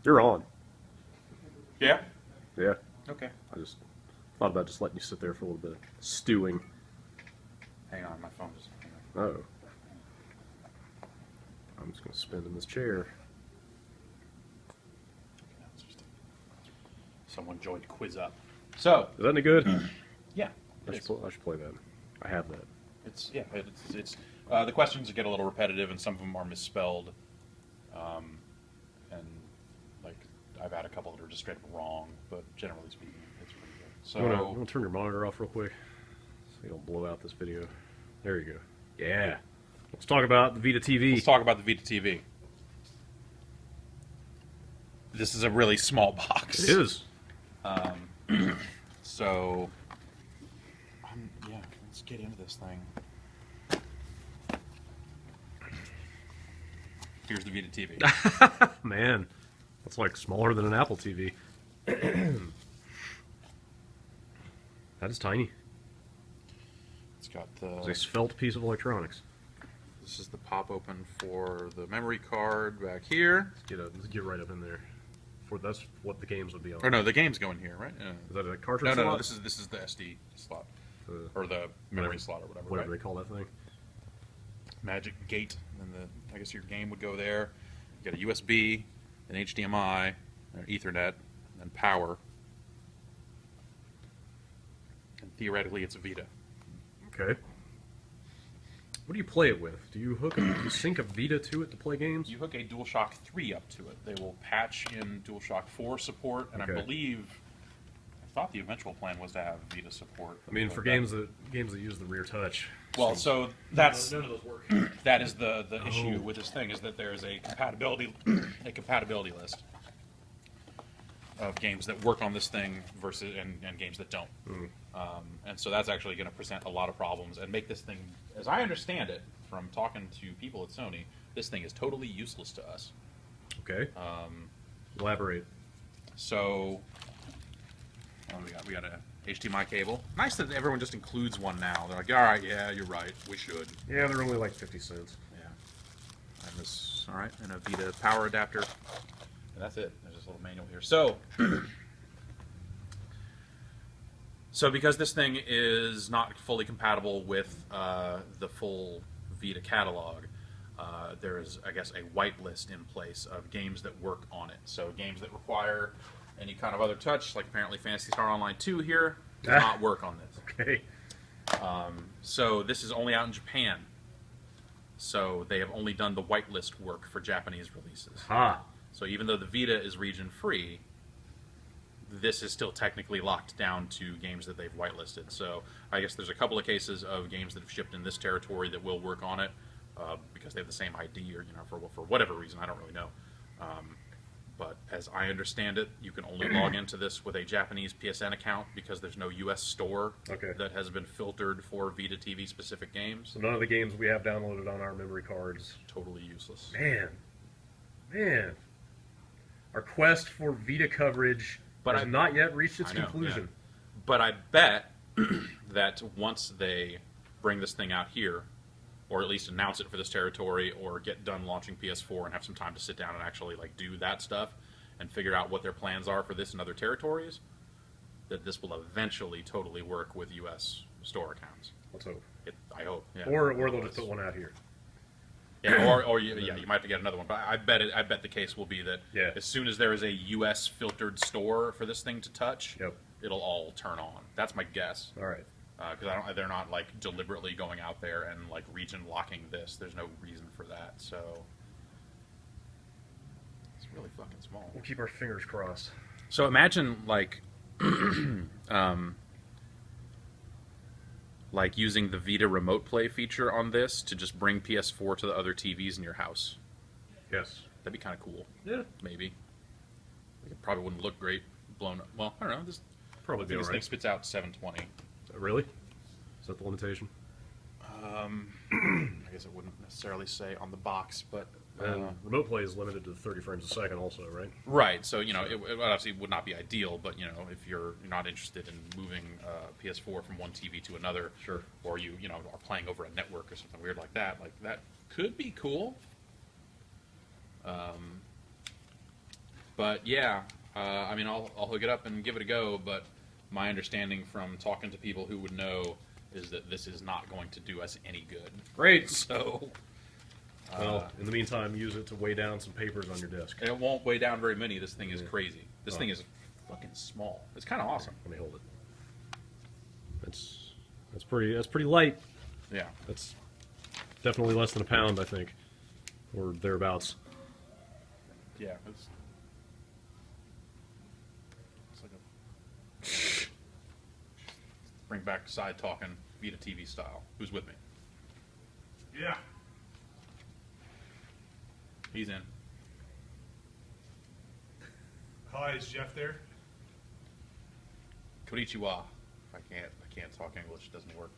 You're on. Yeah? Yeah. Okay. I just thought about just letting you sit there for a little bit. Stewing. Hang on, my phone just... Oh. I'm just going to spin in this chair. Someone joined Quiz Up. So... Is that any good? Yeah. I should play that. I have that. It's the questions get a little repetitive and some of them are misspelled. And like I've had a couple that are just straight up wrong, but generally speaking, it's pretty good. So I'm gonna turn your monitor off real quick so you don't blow out this video. There you go. Yeah. Let's talk about the Vita TV. Let's talk about the Vita TV. This is a really small box. It is. So yeah, let's get into this thing. Here's the Vita TV. Man, that's like smaller than an Apple TV. That is tiny. It's got the... It's a svelte piece of electronics. This is the pop open for the memory card back here. Let's get right up in there. That's what the games would be on. Or no, the games go in here, right? Is that a cartridge No, slot? no, this is the SD slot. Or the memory slot or whatever. Whatever right? they call that thing. Magic gate, and then I guess your game would go there. You got a USB, an HDMI, an Ethernet, and then power. And theoretically, it's a Vita. Okay. What do you play it with? Do you do you sync a Vita to it to play games? You hook a DualShock 3 up to it. They will patch in DualShock 4 support, and Okay. I thought the eventual plan was to have Vita support. I mean, for games that use the rear touch. Well, so that's none of those work. that is the issue with this thing, is that there is a compatibility list of games that work on this thing versus and games that don't. And so that's actually going to present a lot of problems and make this thing, as I understand it from talking to people at Sony, this thing is totally useless to us. Okay. Elaborate. So we got a HDMI cable. Nice that everyone just includes one now. They're like, all right, yeah, you're right, we should. Yeah, they're only like 50 cents. Yeah. And this, all right, and a Vita power adapter. And that's it. There's this little manual here. So because this thing is not fully compatible with the full Vita catalog, there is, I guess, a whitelist in place of games that work on it. So games that require any kind of other touch, like apparently Phantasy Star Online 2 here, does not work on this. Okay. So this is only out in Japan. So they have only done the whitelist work for Japanese releases. Ah. So even though the Vita is region-free, this is still technically locked down to games that they've whitelisted. So I guess there's a couple of cases of games that have shipped in this territory that will work on it because they have the same ID, or for whatever reason, I don't really know. But as I understand it, you can only log into this with a Japanese PSN account because there's no U.S. store that has been filtered for Vita TV specific games. So none of the games we have downloaded on our memory cards. Totally useless. Man. Our quest for Vita coverage has not yet reached its conclusion. Yeah. But I bet that once they bring this thing out here, or at least announce it for this territory, or get done launching PS4 and have some time to sit down and actually do that stuff and figure out what their plans are for this in other territories, that this will eventually totally work with U.S. store accounts. Let's hope. I hope. Yeah. Or they'll just put one out here. Yeah, or you might have to get another one. But I bet the case will be that as soon as there is a U.S. filtered store for this thing to touch, it'll all turn on. That's my guess. All right. Because they're not deliberately going out there and region locking this. There's no reason for that. So it's really fucking small. We'll keep our fingers crossed. So imagine using the Vita Remote Play feature on this to just bring PS4 to the other TVs in your house. Yes. That'd be kind of cool. Yeah. Maybe. It probably wouldn't look great blown up. Well, I don't know. This thing spits out 720. Really? Is that the limitation? I guess it wouldn't necessarily say on the box, but... Remote Play is limited to 30 frames a second also, right? Right, so, it obviously would not be ideal, but, if you're not interested in moving PS4 from one TV to another, or you are playing over a network or something weird like that could be cool. But yeah, I mean, I'll hook it up and give it a go. But my understanding from talking to people who would know is that this is not going to do us any good. Great. So, Well, in the meantime, use it to weigh down some papers on your desk. it won't weigh down very many. This thing is crazy. This thing is fucking small. It's kind of awesome. Let me hold it. That's pretty light. Yeah. That's definitely less than a pound, I think, or thereabouts. Yeah. It's like a bring back side talking Vita TV style. Who's with me? Yeah. He's in. Hi, is Jeff there? Konnichiwa. I can't talk English. It doesn't work.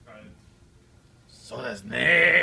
Uh, So that's ne.